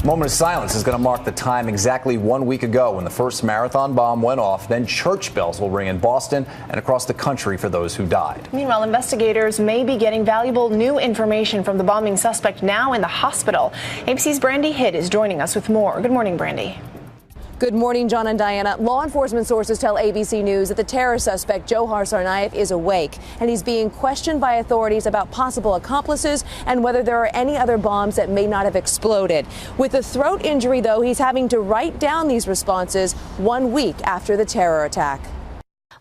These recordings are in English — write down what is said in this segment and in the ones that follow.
A moment of silence is going to mark the time exactly 1 week ago when the first marathon bomb went off. Then church bells will ring in Boston and across the country for those who died. Meanwhile, investigators may be getting valuable new information from the bombing suspect now in the hospital. ABC's Brandy Hitt is joining us with more. Good morning, Brandy. Good morning, John and Diana. Law enforcement sources tell ABC News that the terror suspect, Johar Tsarnaev, is awake, and he's being questioned by authorities about possible accomplices and whether there are any other bombs that may not have exploded. With a throat injury, though, he's having to write down these responses 1 week after the terror attack.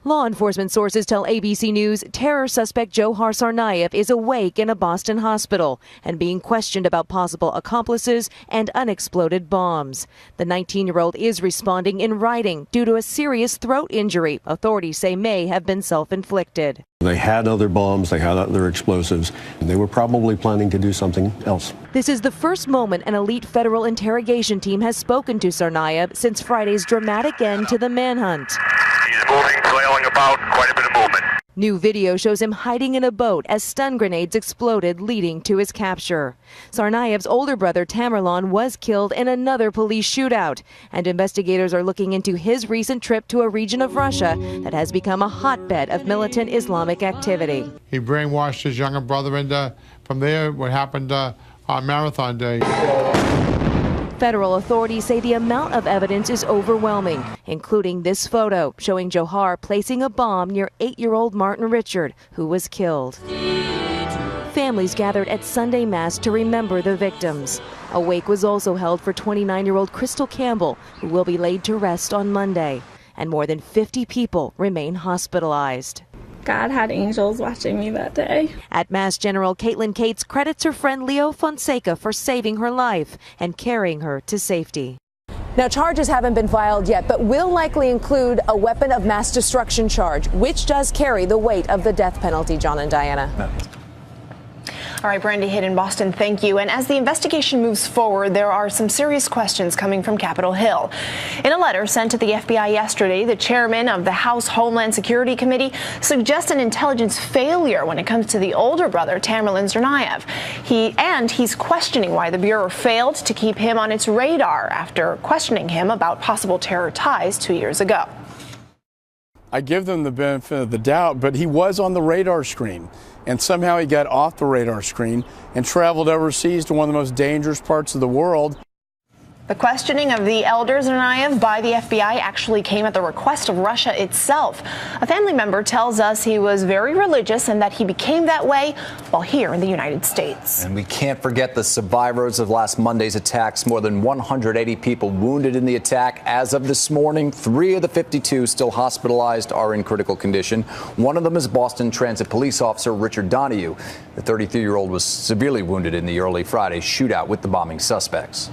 Law enforcement sources tell ABC News terror suspect Johar Tsarnaev is awake in a Boston hospital and being questioned about possible accomplices and unexploded bombs. The 19-year-old is responding in writing due to a serious throat injury authorities say may have been self-inflicted. They had other bombs, they had other explosives, and they were probably planning to do something else. This is the first moment an elite federal interrogation team has spoken to Tsarnaev since Friday's dramatic end to the manhunt. He's moving, flailing about, quite a bit of movement. New video shows him hiding in a boat as stun grenades exploded, leading to his capture. Tsarnaev's older brother Tamerlan was killed in another police shootout, and investigators are looking into his recent trip to a region of Russia that has become a hotbed of militant Islamic activity. He brainwashed his younger brother, and from there, what happened on Marathon Day. Federal authorities say the amount of evidence is overwhelming, including this photo showing Johar placing a bomb near 8-year-old Martin Richard, who was killed. Families gathered at Sunday Mass to remember the victims. A wake was also held for 29-year-old Crystal Campbell, who will be laid to rest on Monday. And more than 50 people remain hospitalized. God had angels watching me that day. At Mass General, Caitlin Cates credits her friend Leo Fonseca for saving her life and carrying her to safety. Now, charges haven't been filed yet, but will likely include a weapon of mass destruction charge, which does carry the weight of the death penalty, John and Diana. All right, Brandy Hitt in Boston, thank you. And as the investigation moves forward, there are some serious questions coming from Capitol Hill. In a letter sent to the FBI yesterday, the chairman of the House Homeland Security Committee suggests an intelligence failure when it comes to the older brother, Tamerlan Tsarnaev. He's questioning why the Bureau failed to keep him on its radar after questioning him about possible terror ties 2 years ago. I give them the benefit of the doubt, but he was on the radar screen. And somehow he got off the radar screen and traveled overseas to one of the most dangerous parts of the world. The questioning of the elder Tsarnaev by the FBI actually came at the request of Russia itself. A family member tells us he was very religious and that he became that way while here in the United States. And we can't forget the survivors of last Monday's attacks. More than 180 people wounded in the attack. As of this morning, 3 of the 52 still hospitalized are in critical condition. One of them is Boston Transit police officer Richard Donahue. The 33-year-old was severely wounded in the early Friday shootout with the bombing suspects.